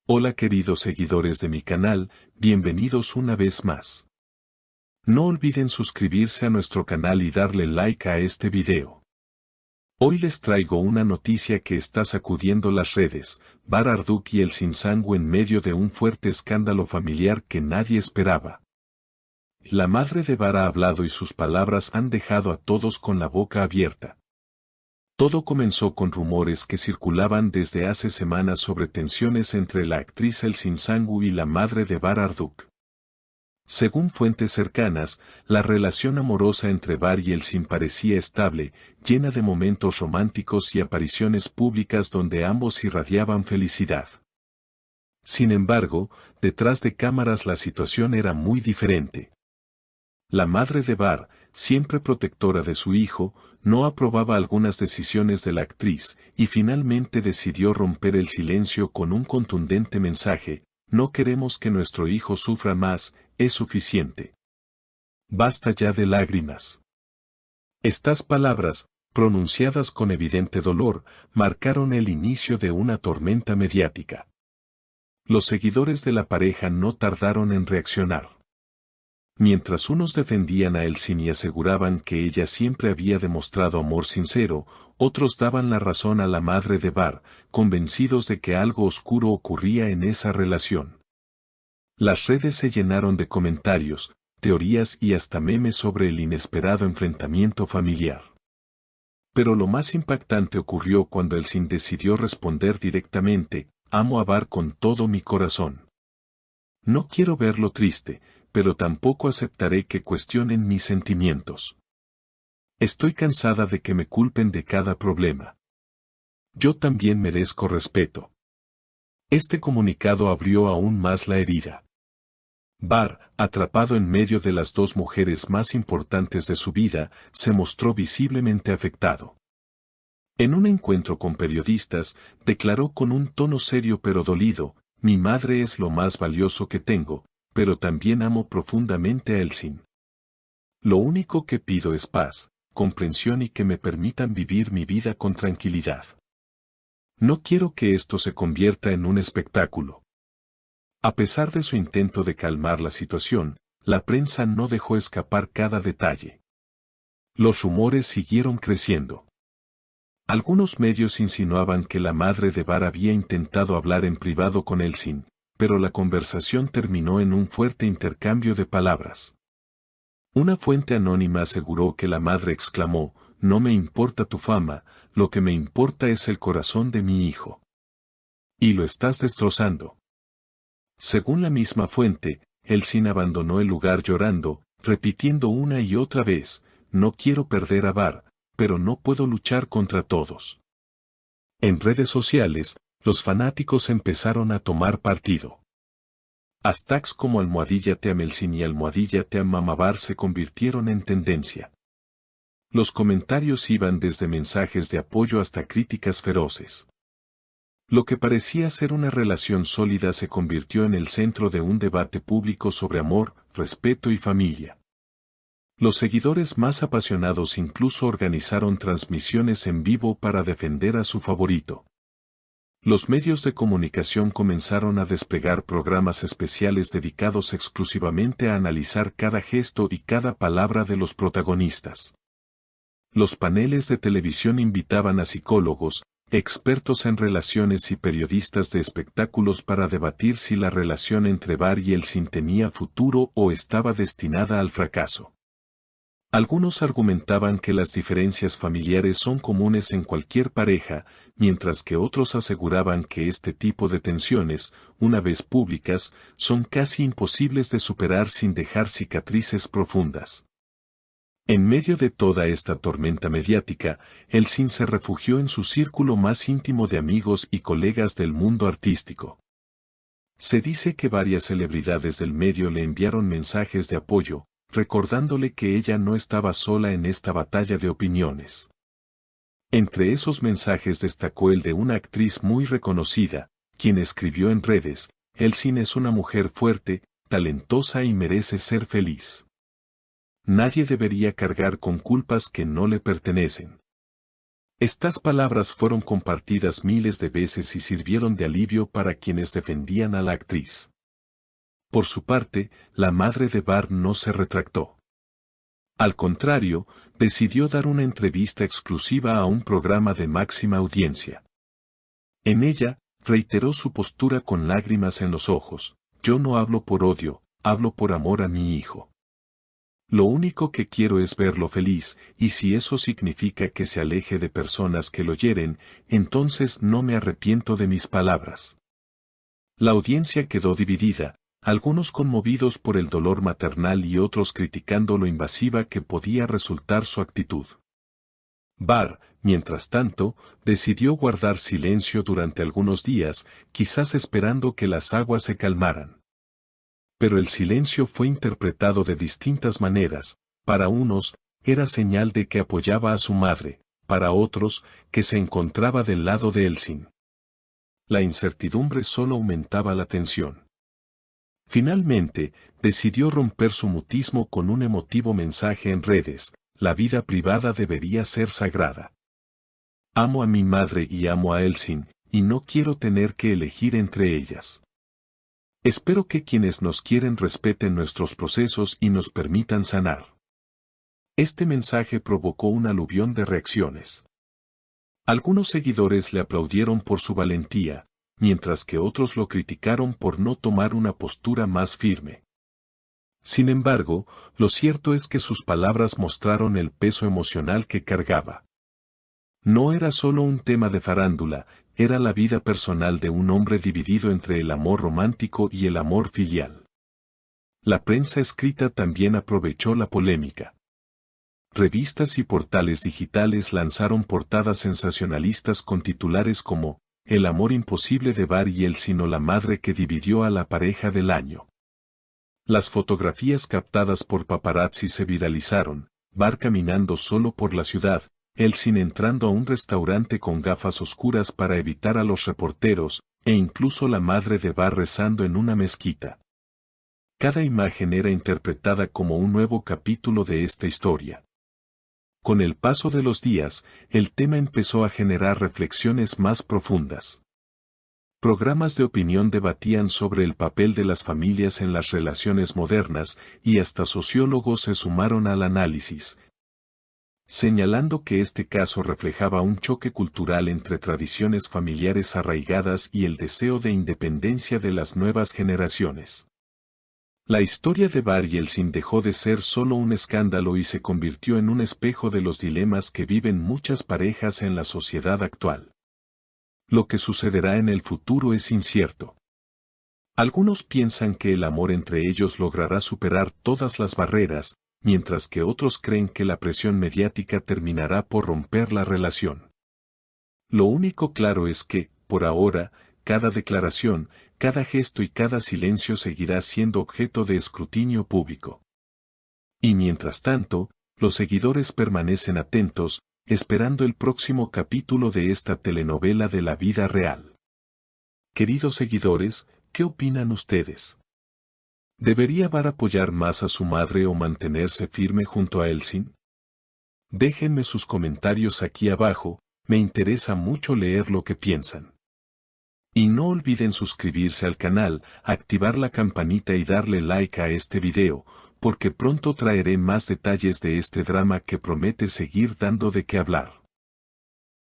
Hola queridos seguidores de mi canal, bienvenidos una vez más. No olviden suscribirse a nuestro canal y darle like a este video. Hoy les traigo una noticia que está sacudiendo las redes, Bar Arduk y el Sinsangu en medio de un fuerte escándalo familiar que nadie esperaba. La madre de Bar ha hablado y sus palabras han dejado a todos con la boca abierta. Todo comenzó con rumores que circulaban desde hace semanas sobre tensiones entre la actriz El Sinsangu y la madre de Bar Arduk. Según fuentes cercanas, la relación amorosa entre Bar y El Sin parecía estable, llena de momentos románticos y apariciones públicas donde ambos irradiaban felicidad. Sin embargo, detrás de cámaras la situación era muy diferente. La madre de Bar, siempre protectora de su hijo, no aprobaba algunas decisiones de la actriz, y finalmente decidió romper el silencio con un contundente mensaje: no queremos que nuestro hijo sufra más, es suficiente. Basta ya de lágrimas. Estas palabras, pronunciadas con evidente dolor, marcaron el inicio de una tormenta mediática. Los seguidores de la pareja no tardaron en reaccionar. Mientras unos defendían a Elsin y aseguraban que ella siempre había demostrado amor sincero, otros daban la razón a la madre de Bar, convencidos de que algo oscuro ocurría en esa relación. Las redes se llenaron de comentarios, teorías y hasta memes sobre el inesperado enfrentamiento familiar. Pero lo más impactante ocurrió cuando Elsin decidió responder directamente: amo a Bar con todo mi corazón. No quiero verlo triste, pero tampoco aceptaré que cuestionen mis sentimientos. Estoy cansada de que me culpen de cada problema. Yo también merezco respeto. Este comunicado abrió aún más la herida. Bar, atrapado en medio de las dos mujeres más importantes de su vida, se mostró visiblemente afectado. En un encuentro con periodistas, declaró con un tono serio pero dolido: mi madre es lo más valioso que tengo, pero también amo profundamente a Elsin. Lo único que pido es paz, comprensión y que me permitan vivir mi vida con tranquilidad. No quiero que esto se convierta en un espectáculo. A pesar de su intento de calmar la situación, la prensa no dejó escapar cada detalle. Los rumores siguieron creciendo. Algunos medios insinuaban que la madre de Bar había intentado hablar en privado con Elsin, pero la conversación terminó en un fuerte intercambio de palabras. Una fuente anónima aseguró que la madre exclamó: no me importa tu fama, lo que me importa es el corazón de mi hijo. Y lo estás destrozando. Según la misma fuente, Elsin abandonó el lugar llorando, repitiendo una y otra vez: no quiero perder a Bar, pero no puedo luchar contra todos. En redes sociales, los fanáticos empezaron a tomar partido. Hashtags como #TeamElsin y #TeamMamaBar se convirtieron en tendencia. Los comentarios iban desde mensajes de apoyo hasta críticas feroces. Lo que parecía ser una relación sólida se convirtió en el centro de un debate público sobre amor, respeto y familia. Los seguidores más apasionados incluso organizaron transmisiones en vivo para defender a su favorito. Los medios de comunicación comenzaron a desplegar programas especiales dedicados exclusivamente a analizar cada gesto y cada palabra de los protagonistas. Los paneles de televisión invitaban a psicólogos, expertos en relaciones y periodistas de espectáculos para debatir si la relación entre Bar y Elsin tenía futuro o estaba destinada al fracaso. Algunos argumentaban que las diferencias familiares son comunes en cualquier pareja, mientras que otros aseguraban que este tipo de tensiones, una vez públicas, son casi imposibles de superar sin dejar cicatrices profundas. En medio de toda esta tormenta mediática, Elsin se refugió en su círculo más íntimo de amigos y colegas del mundo artístico. Se dice que varias celebridades del medio le enviaron mensajes de apoyo, recordándole que ella no estaba sola en esta batalla de opiniones. Entre esos mensajes destacó el de una actriz muy reconocida, quien escribió en redes: Elsin es una mujer fuerte, talentosa y merece ser feliz. Nadie debería cargar con culpas que no le pertenecen. Estas palabras fueron compartidas miles de veces y sirvieron de alivio para quienes defendían a la actriz. Por su parte, la madre de Bar no se retractó. Al contrario, decidió dar una entrevista exclusiva a un programa de máxima audiencia. En ella, reiteró su postura con lágrimas en los ojos: yo no hablo por odio, hablo por amor a mi hijo. Lo único que quiero es verlo feliz, y si eso significa que se aleje de personas que lo hieren, entonces no me arrepiento de mis palabras. La audiencia quedó dividida, algunos conmovidos por el dolor maternal y otros criticando lo invasiva que podía resultar su actitud. Bar, mientras tanto, decidió guardar silencio durante algunos días, quizás esperando que las aguas se calmaran. Pero el silencio fue interpretado de distintas maneras: para unos, era señal de que apoyaba a su madre; para otros, que se encontraba del lado de Elsin. La incertidumbre solo aumentaba la tensión. Finalmente, decidió romper su mutismo con un emotivo mensaje en redes: la vida privada debería ser sagrada. Amo a mi madre y amo a Elsin, y no quiero tener que elegir entre ellas. Espero que quienes nos quieren respeten nuestros procesos y nos permitan sanar. Este mensaje provocó un aluvión de reacciones. Algunos seguidores le aplaudieron por su valentía, mientras que otros lo criticaron por no tomar una postura más firme. Sin embargo, lo cierto es que sus palabras mostraron el peso emocional que cargaba. No era solo un tema de farándula, era la vida personal de un hombre dividido entre el amor romántico y el amor filial. La prensa escrita también aprovechó la polémica. Revistas y portales digitales lanzaron portadas sensacionalistas con titulares como: el amor imposible de Bar y Elsin, o la madre que dividió a la pareja del año. Las fotografías captadas por paparazzi se viralizaron: Bar caminando solo por la ciudad, Elsin entrando a un restaurante con gafas oscuras para evitar a los reporteros, e incluso la madre de Bar rezando en una mezquita. Cada imagen era interpretada como un nuevo capítulo de esta historia. Con el paso de los días, el tema empezó a generar reflexiones más profundas. Programas de opinión debatían sobre el papel de las familias en las relaciones modernas, y hasta sociólogos se sumaron al análisis, señalando que este caso reflejaba un choque cultural entre tradiciones familiares arraigadas y el deseo de independencia de las nuevas generaciones. La historia de Bar y Elsin dejó de ser solo un escándalo y se convirtió en un espejo de los dilemas que viven muchas parejas en la sociedad actual. Lo que sucederá en el futuro es incierto. Algunos piensan que el amor entre ellos logrará superar todas las barreras, mientras que otros creen que la presión mediática terminará por romper la relación. Lo único claro es que, por ahora, cada declaración, cada gesto y cada silencio seguirá siendo objeto de escrutinio público. Y mientras tanto, los seguidores permanecen atentos, esperando el próximo capítulo de esta telenovela de la vida real. Queridos seguidores, ¿qué opinan ustedes? ¿Debería Bar apoyar más a su madre o mantenerse firme junto a Elsin? Déjenme sus comentarios aquí abajo, me interesa mucho leer lo que piensan. Y no olviden suscribirse al canal, activar la campanita y darle like a este video, porque pronto traeré más detalles de este drama que promete seguir dando de qué hablar.